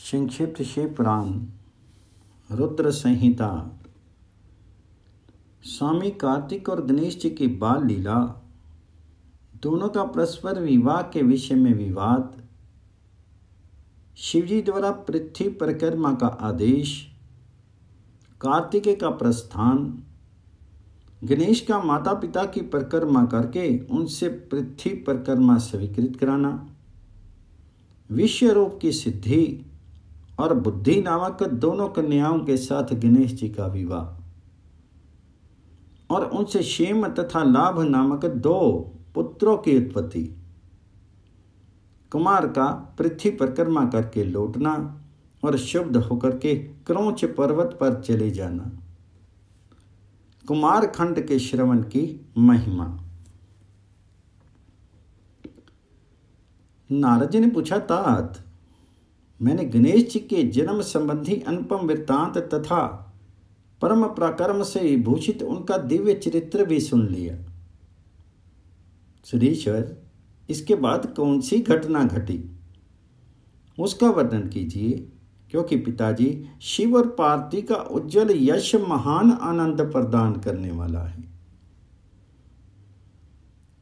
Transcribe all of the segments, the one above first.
संक्षिप्त शिव पुराण रुद्र संहिता। स्वामी कार्तिक और गणेश जी की बाल लीला, दोनों का परस्पर विवाह के विषय में विवाद, शिवजी द्वारा पृथ्वी परिक्रमा का आदेश, कार्तिकेय का प्रस्थान, गणेश का माता पिता की परिक्रमा करके उनसे पृथ्वी परिक्रमा स्वीकृत कराना, विश्व रूप की सिद्धि और बुद्धि नामक दोनों कन्याओं के साथ गणेश जी का विवाह और उनसे क्षेम तथा लाभ नामक 2 पुत्रों की उत्पत्ति, कुमार का पृथ्वी परिक्रमा करके लौटना और शुद्ध होकर के क्रौंच पर्वत पर चले जाना, कुमार खंड के श्रवण की महिमा। नारद जी ने पूछा, तात मैंने गणेश जी के जन्म संबंधी अनुपम वृत्तांत तथा परम पराक्रम से भूषित उनका दिव्य चरित्र भी सुन लिया। सुरेश्वर, इसके बाद कौन सी घटना घटी उसका वर्णन कीजिए, क्योंकि पिताजी शिव और पार्वती का उज्जवल यश महान आनंद प्रदान करने वाला है।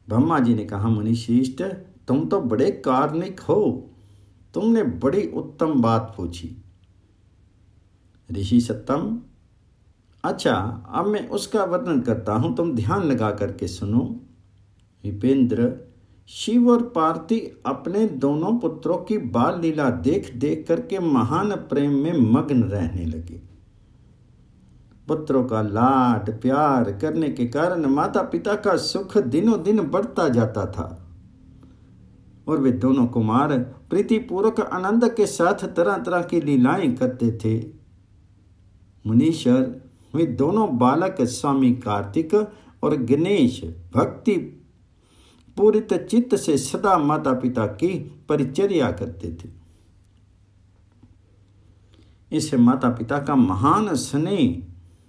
ब्रह्मा जी ने कहा, मुनिश्रेष्ठ तुम तो बड़े कार्मिक हो, तुमने बड़ी उत्तम बात पूछी। ऋषि सत्तम, अच्छा अब मैं उसका वर्णन करता हूं, तुम ध्यान लगा करके सुनो। विपेंद्र, शिव और पार्वती अपने दोनों पुत्रों की बाल लीला देख देख करके महान प्रेम में मग्न रहने लगे। पुत्रों का लाड प्यार करने के कारण माता पिता का सुख दिनों दिन बढ़ता जाता था और वे दोनों कुमार प्रीतिपूर्वक आनंद के साथ तरह तरह की लीलाएं करते थे। मुनीश्वर, वे दोनों बालक स्वामी कार्तिक और गणेश भक्ति पूरित चित्त से सदा माता पिता की परिचर्या करते थे। इस माता पिता का महान स्नेह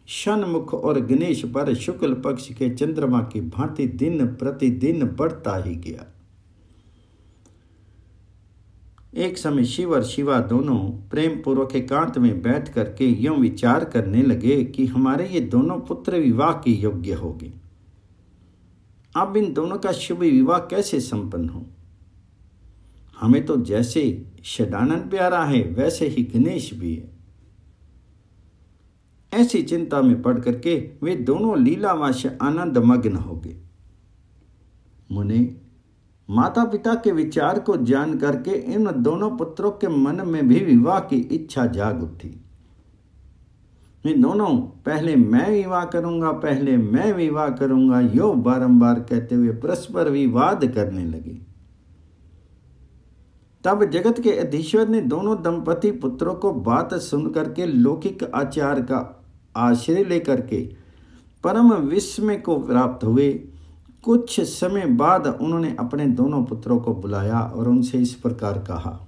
षण्मुख और गणेश पर शुक्ल पक्ष के चंद्रमा की भांति दिन प्रतिदिन बढ़ता ही गया। एक समय शिव और शिवा दोनों प्रेम पूर्वक एकांत में बैठ करके यूं विचार करने लगे कि हमारे ये दोनों पुत्र विवाह के योग्य होंगे। अब इन दोनों का शुभ विवाह कैसे संपन्न हो। हमें तो जैसे षडानन प्यारा है वैसे ही गणेश भी है। ऐसी चिंता में पड़ करके वे दोनों लीलावश आनंद मग्न हो गए। मुने, माता पिता के विचार को जान करके इन दोनों पुत्रों के मन में भी विवाह की इच्छा जाग उठी। वे दोनों पहले मैं विवाह करूंगा यो बारंबार कहते हुए परस्पर विवाद करने लगे। तब जगत के अधीश्वर ने दोनों दंपति पुत्रों को बात सुन करके लौकिक आचार का आश्रय लेकर के परम विस्मय को प्राप्त हुए। कुछ समय बाद उन्होंने अपने दोनों पुत्रों को बुलाया और उनसे इस प्रकार कहा,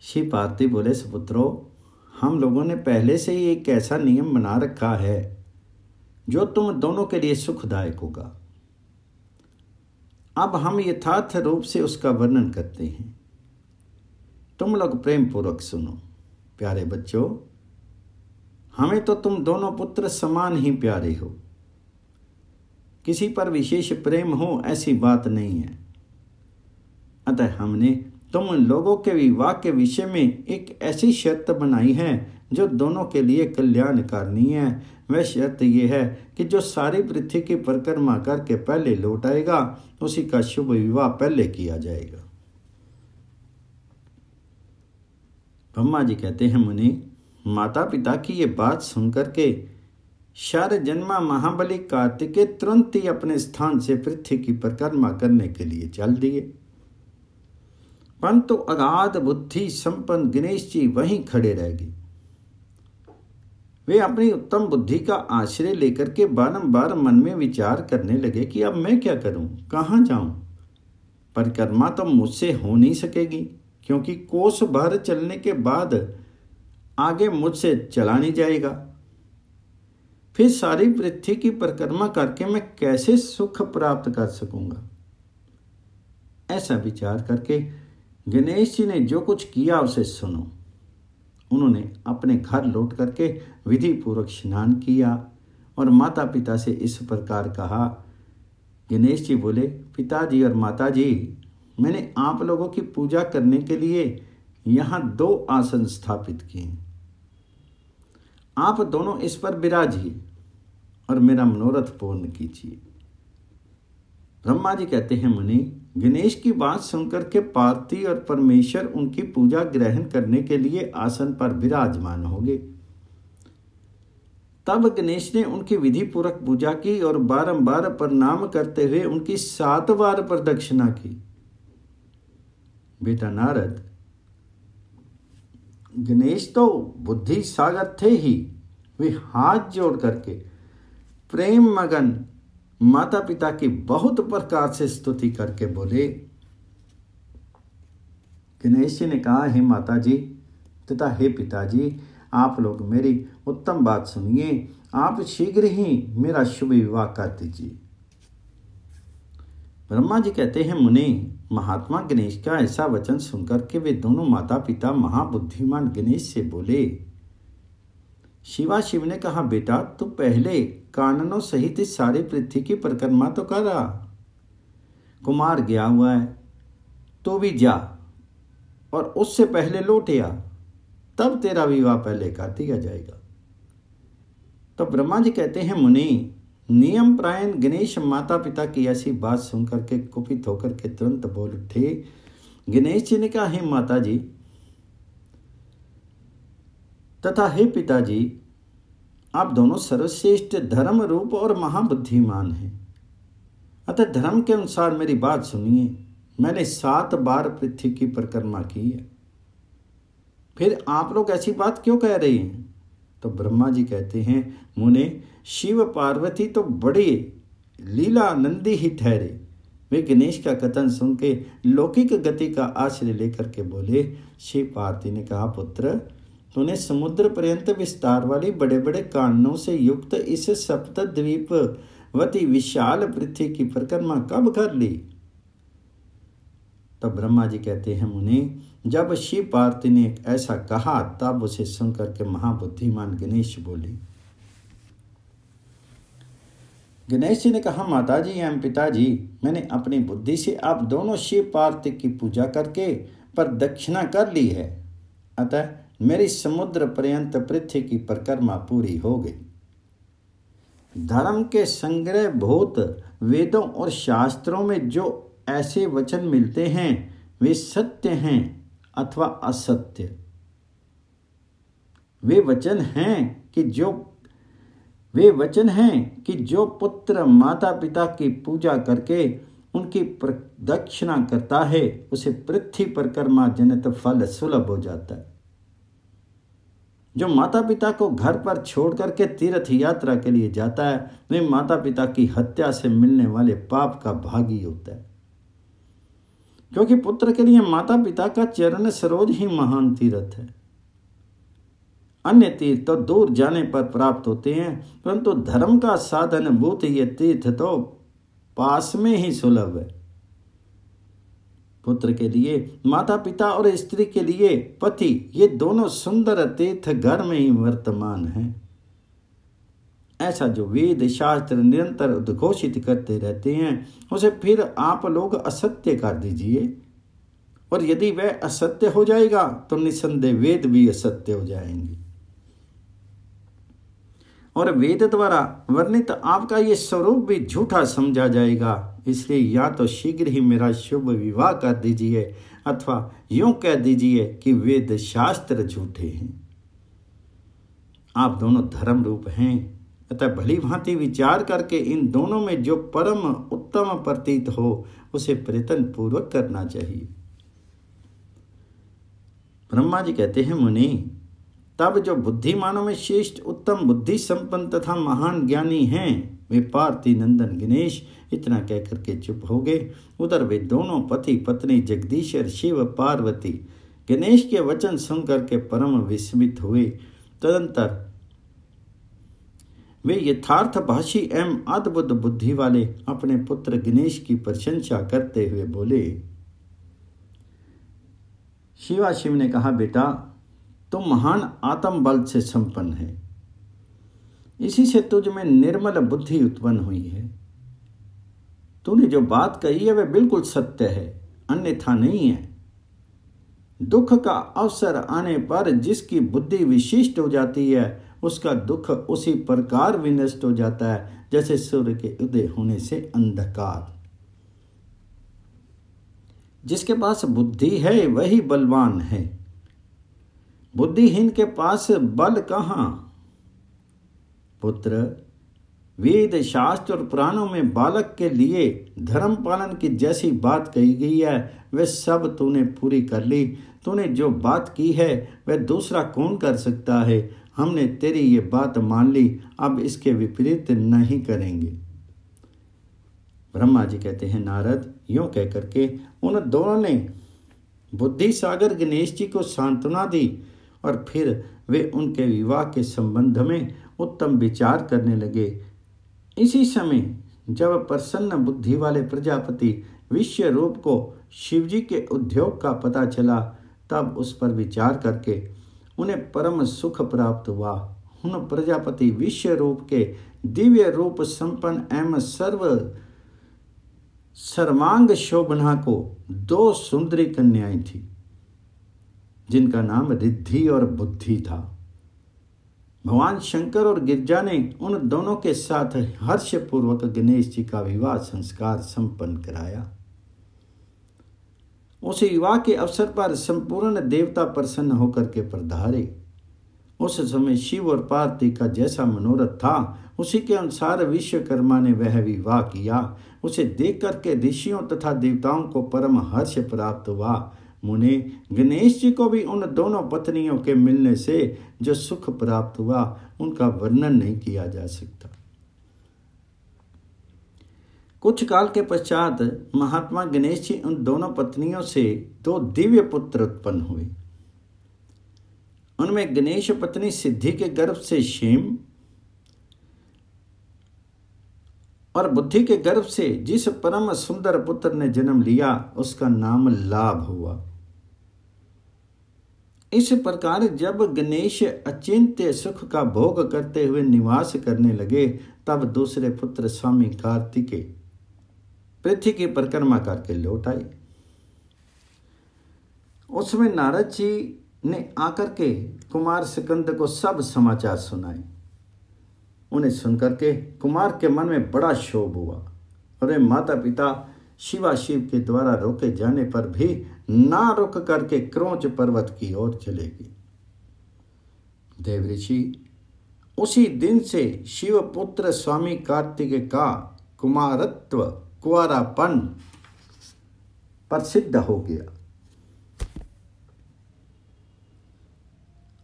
श्री पार्वती बोले, सुपुत्रों, हम लोगों ने पहले से ही एक ऐसा नियम बना रखा है जो तुम दोनों के लिए सुखदायक होगा। अब हम यथार्थ रूप से उसका वर्णन करते हैं, तुम लोग प्रेम पूर्वक सुनो। प्यारे बच्चों, हमें तो तुम दोनों पुत्र समान ही प्यारे हो, किसी पर विशेष प्रेम हो ऐसी बात नहीं है। अतः हमने तुम लोगों के विवाह के विषय में एक ऐसी शर्त बनाई है जो दोनों के लिए कल्याणकारणी है। वह शर्त यह है कि जो सारी पृथ्वी की परिक्रमा करके पहले लौट आएगा उसी का शुभ विवाह पहले किया जाएगा। ब्रह्मा जी कहते हैं, मुनि, माता पिता की ये बात सुनकर के शार जन्मा महाबली कार्तिकेय तुरंत ही अपने स्थान से पृथ्वी की परिक्रमा करने के लिए चल दिए, परंतु अगाध बुद्धि संपन्न गणेश जी वहीं खड़े रह गए। वे अपनी उत्तम बुद्धि का आश्रय लेकर के बारंबार मन में विचार करने लगे कि अब मैं क्या करूं, कहां जाऊं। परिक्रमा तो मुझसे हो नहीं सकेगी, क्योंकि कोस भर चलने के बाद आगे मुझसे चला नहीं जाएगा। फिर सारी पृथ्वी की परिक्रमा करके मैं कैसे सुख प्राप्त कर सकूंगा। ऐसा विचार करके गणेश जी ने जो कुछ किया उसे सुनो। उन्होंने अपने घर लौट करके विधि पूर्वक स्नान किया और माता पिता से इस प्रकार कहा। गणेश जी बोले, पिताजी और माताजी, मैंने आप लोगों की पूजा करने के लिए यहाँ 2 आसन स्थापित किए। आप दोनों इस पर विराजिए और मेरा मनोरथ पूर्ण कीजिए। ब्रह्मा जी कहते हैं, मुनि, गणेश की बात सुनकर के पार्वती और परमेश्वर उनकी पूजा ग्रहण करने के लिए आसन पर विराजमान हो गए। तब गणेश ने उनकी विधि पूर्वक पूजा की और बारंबार प्रणाम करते हुए उनकी 7 बार प्रदक्षिणा की। बेटा नारद, गणेश तो बुद्धि सागर थे ही। वे हाथ जोड़ करके प्रेम मगन माता पिता की बहुत प्रकार से स्तुति करके बोले। गणेश जी ने कहा, हे माता जी तथा हे पिताजी, आप लोग मेरी उत्तम बात सुनिए। आप शीघ्र ही मेरा शुभ विवाह कर दीजिए। ब्रह्मा जी कहते हैं, मुनि, महात्मा गणेश का ऐसा वचन सुनकर के वे दोनों माता पिता महाबुद्धिमान गणेश से बोले। शिवा शिव ने कहा, बेटा तू पहले काननों सहित इस सारी पृथ्वी की परिक्रमा तो कर रहा। कुमार गया हुआ है, तो भी जा और उससे पहले लौट आ, तब तेरा विवाह पहले कर दिया जाएगा। तो ब्रह्मा जी कहते हैं, मुनि, नियम प्रायण गणेश माता पिता की ऐसी बात सुनकर के कुपित होकर के तुरंत बोल उठे। गणेश जी ने कहा, हे माता जी तथा हे पिताजी, आप दोनों सर्वश्रेष्ठ धर्म रूप और महाबुद्धिमान हैं। अतः धर्म के अनुसार मेरी बात सुनिए। मैंने 7 बार पृथ्वी की परिक्रमा की है, फिर आप लोग ऐसी बात क्यों कह रहे हैं? तो ब्रह्मा जी कहते हैं, मुने, शिव पार्वती तो बड़े लीलानंदी ही ठहरे। वे गणेश का कथन सुन के लौकिक गति का आश्रय लेकर के बोले। शिव पार्वती ने कहा, पुत्र, तूने समुद्र पर्यंत विस्तार वाली बड़े बड़े कानों से युक्त इस सप्तद्वीप वती विशाल पृथ्वी की परिक्रमा कब कर ली? तो ब्रह्मा जी कहते हैं, मुनि, जब शिव पार्वती ने ऐसा कहा तब उसे सुनकर के महाबुद्धिमान गणेश बोले। गणेश जी ने कहा, माताजी एवं पिताजी, मैंने अपनी बुद्धि से आप दोनों शिव पार्वती की पूजा करके प्रदक्षिणा कर ली है। अतः मेरी समुद्र पर्यंत पृथ्वी की परिक्रमा पूरी हो गई। धर्म के संग्रह भूत वेदों और शास्त्रों में जो ऐसे वचन मिलते हैं वे सत्य हैं अथवा असत्य। वे वचन हैं कि जो पुत्र माता पिता की पूजा करके उनकी प्रदक्षिणा करता है उसे पृथ्वी परिक्रमा जनित फल सुलभ हो जाता है। जो माता पिता को घर पर छोड़ करके तीर्थ यात्रा के लिए जाता है वह माता पिता की हत्या से मिलने वाले पाप का भागी होता है, क्योंकि पुत्र के लिए माता पिता का चरण सरोज ही महान तीर्थ है। अन्य तीर्थ तो दूर जाने पर प्राप्त होते हैं, परंतु धर्म का साधन भूत ये तीर्थ तो पास में ही सुलभ है। पुत्र के लिए माता पिता और स्त्री के लिए पति, ये दोनों सुंदर तीर्थ घर में ही वर्तमान हैं। ऐसा जो वेद शास्त्र निरंतर उद्घोषित करते रहते हैं उसे फिर आप लोग असत्य कर दीजिए, और यदि वह असत्य हो जाएगा तो निसंदेह वेद भी असत्य हो जाएंगे और वेद द्वारा वर्णित आपका ये स्वरूप भी झूठा समझा जाएगा। इसलिए या तो शीघ्र ही मेरा शुभ विवाह कर दीजिए अथवा यूं कह दीजिए कि वेद शास्त्र झूठे हैं। आप दोनों धर्म रूप हैं, अतः भली भांति विचार करके इन दोनों में जो परम उत्तम प्रतीत हो उसे प्रयत्न पूर्वक करना चाहिए। ब्रह्मा जी कहते हैं, मुनि, तब जो बुद्धिमानों में श्रेष्ठ उत्तम बुद्धि संपन्न तथा महान ज्ञानी हैं वे पार्वती नंदन गणेश इतना कहकर के चुप हो गए। उधर वे दोनों पति पत्नी जगदीश्वर शिव पार्वती गणेश के वचन सुनकर के परम विस्मित हुए। तदंतर वे यथार्थ भाषी एवं अद्भुत बुद्धि वाले अपने पुत्र गणेश की प्रशंसा करते हुए बोले। शिवा शिव ने कहा, बेटा तुम महान आत्म बल से संपन्न है, इसी से तुझ में निर्मल बुद्धि उत्पन्न हुई है। तूने जो बात कही है वह बिल्कुल सत्य है, अन्यथा नहीं है। दुख का अवसर आने पर जिसकी बुद्धि विशिष्ट हो जाती है उसका दुख उसी प्रकार विनष्ट हो जाता है जैसे सूर्य के उदय होने से अंधकार। जिसके पास बुद्धि है वही बलवान है, बुद्धिहीन के पास बल कहाँ। पुत्र, वेद शास्त्र और पुराणों में बालक के लिए धर्म पालन की जैसी बात कही गई है वह सब तूने पूरी कर ली। तूने जो बात की है वह दूसरा कौन कर सकता है। हमने तेरी ये बात मान ली, अब इसके विपरीत नहीं करेंगे। ब्रह्मा जी कहते हैं, नारद यूं कह करके उन दोनों ने बुद्धि सागर गणेश जी को सांत्वना दी और फिर वे उनके विवाह के संबंध में उत्तम विचार करने लगे। इसी समय जब प्रसन्न बुद्धि वाले प्रजापति विश्व रूप को शिवजी के उद्योग का पता चला तब उस पर विचार करके उन्हें परम सुख प्राप्त हुआ। उन प्रजापति विश्व रूप के दिव्य रूप संपन्न एवं सर्वांग शोभना को 2 सुंदरी कन्याएं थी जिनका नाम रिद्धि और बुद्धि था। भगवान शंकर और गिरिजा ने उन दोनों के साथ हर्षपूर्वक गणेश जी का विवाह संस्कार संपन्न कराया। उस विवाह के अवसर पर संपूर्ण देवता प्रसन्न होकर के पधारे। उस समय शिव और पार्वती का जैसा मनोरथ था उसी के अनुसार विश्वकर्मा ने वह विवाह किया। उसे देख करके ऋषियों तथा देवताओं को परम हर्ष प्राप्त हुआ। मुने, गणेश जी को भी उन दोनों पत्नियों के मिलने से जो सुख प्राप्त हुआ उनका वर्णन नहीं किया जा सकता। कुछ काल के पश्चात महात्मा गणेश जी उन दोनों पत्नियों से 2 दिव्य पुत्र उत्पन्न हुए। उनमें गणेश पत्नी सिद्धि के गर्भ से क्षेम और बुद्धि के गर्भ से जिस परम सुंदर पुत्र ने जन्म लिया उसका नाम लाभ हुआ। इस प्रकार जब गणेश अचिंत्य सुख का भोग करते हुए निवास करने लगे तब दूसरे पुत्र स्वामी कार्तिकेय पृथ्वी की परिक्रमा करके लौट आए। उसमें नारद जी ने आकर के कुमार स्कंद को सब समाचार सुनाए। उन्हें सुनकर के कुमार के मन में बड़ा क्षोभ हुआ और माता पिता शिवा शिव के द्वारा रोके जाने पर भी ना रुक करके क्रोंच पर्वत की ओर चले गए। देव ऋषि उसी दिन से शिव पुत्र स्वामी कार्तिकेय का कुमारत्व कुंवारापन प्रसिद्ध हो गया।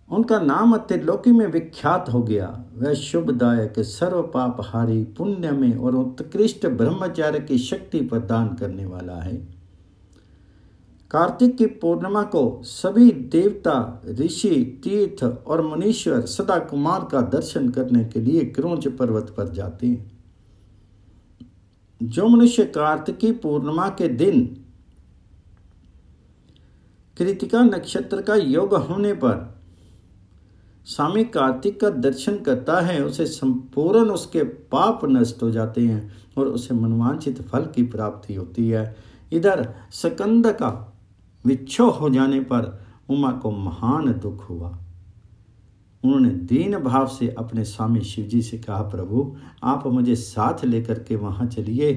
उनका नाम त्रिलोकी में विख्यात हो गया। वह शुभदायक, सर्व पापहारी, पुण्य में और उत्कृष्ट ब्रह्मचार्य की शक्ति प्रदान करने वाला है। कार्तिक की पूर्णिमा को सभी देवता, ऋषि, तीर्थ और मुनीश्वर सदा कुमार का दर्शन करने के लिए क्रोंच पर्वत पर जाते हैं। जो मनुष्य कार्तिकी पूर्णिमा के दिन कृतिका नक्षत्र का योग होने पर स्वामी कार्तिक का दर्शन करता है उसे संपूर्ण उसके पाप नष्ट हो जाते हैं और उसे मनवांछित फल की प्राप्ति होती है। इधर स्कंद का विच्छोह हो जाने पर उमा को महान दुख हुआ। उन्होंने दीन भाव से अपने स्वामी शिवजी से कहा, प्रभु आप मुझे साथ लेकर के वहां चलिए।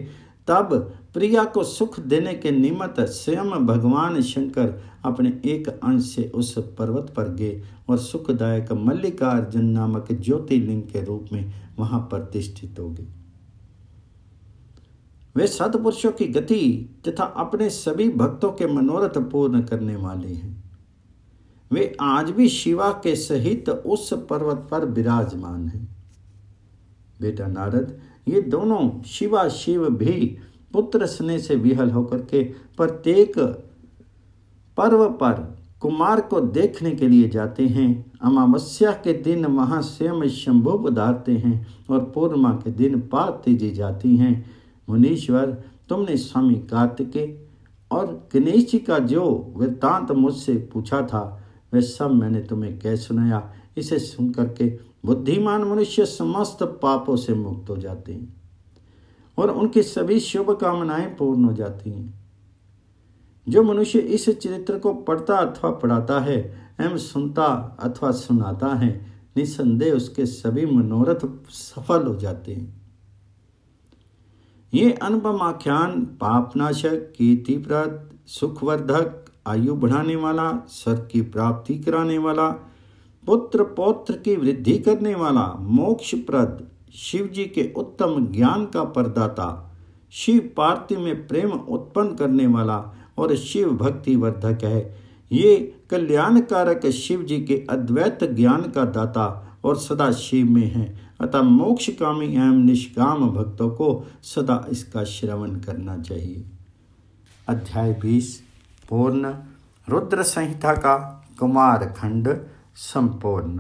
तब प्रिया को सुख देने के निमित्त स्वयं भगवान शंकर अपने एक अंश से उस पर्वत पर गए और सुखदायक मल्लिकार्जुन नामक ज्योतिर्लिंग के रूप में वहां प्रतिष्ठित हो गए। वे सत्पुरुषों की गति तथा अपने सभी भक्तों के मनोरथ पूर्ण करने वाले हैं। वे आज भी शिवा के सहित उस पर्वत पर विराजमान हैं। बेटा नारद, ये दोनों शिवा शिव भी पुत्र स्नेह से विहल होकर के प्रत्येक पर्व पर कुमार को देखने के लिए जाते हैं। अमावस्या के दिन वहां स्वयं शंभु पधारते हैं और पूर्णिमा के दिन पार्वती जी जाती हैं। मुनीश्वर, तुमने स्वामी कार्तिकेय और गणेश जी का जो वृत्तांत मुझसे पूछा था वह सब मैंने तुम्हें कह सुनाया। इसे सुन करके बुद्धिमान मनुष्य समस्त पापों से मुक्त हो जाते हैं और उनकी सभी शुभ कामनाएं पूर्ण हो जाती हैं। जो मनुष्य इस चरित्र को पढ़ता अथवा पढ़ाता है एवं सुनता अथवा सुनाता है, निसंदेह उसके सभी मनोरथ सफल हो जाते हैं। ये अनुपम आख्यान पापनाशक, कीर्तिप्रद, सुखवर्धक, आयु बढ़ाने वाला, स्वर्ग की प्राप्ति कराने वाला, पुत्र पौत्र की वृद्धि करने वाला, मोक्षप्रद, शिव जी के उत्तम ज्ञान का प्रदाता, शिव पार्थिव में प्रेम उत्पन्न करने वाला और शिव भक्ति वर्धक है। ये कल्याणकारक शिव जी के अद्वैत ज्ञान का दाता और सदा शिव में है। अतः मोक्षकामी एवं निष्काम भक्तों को सदा इसका श्रवण करना चाहिए। अध्याय 20 पूर्ण। रुद्र संहिता का कुमार खंड संपूर्ण।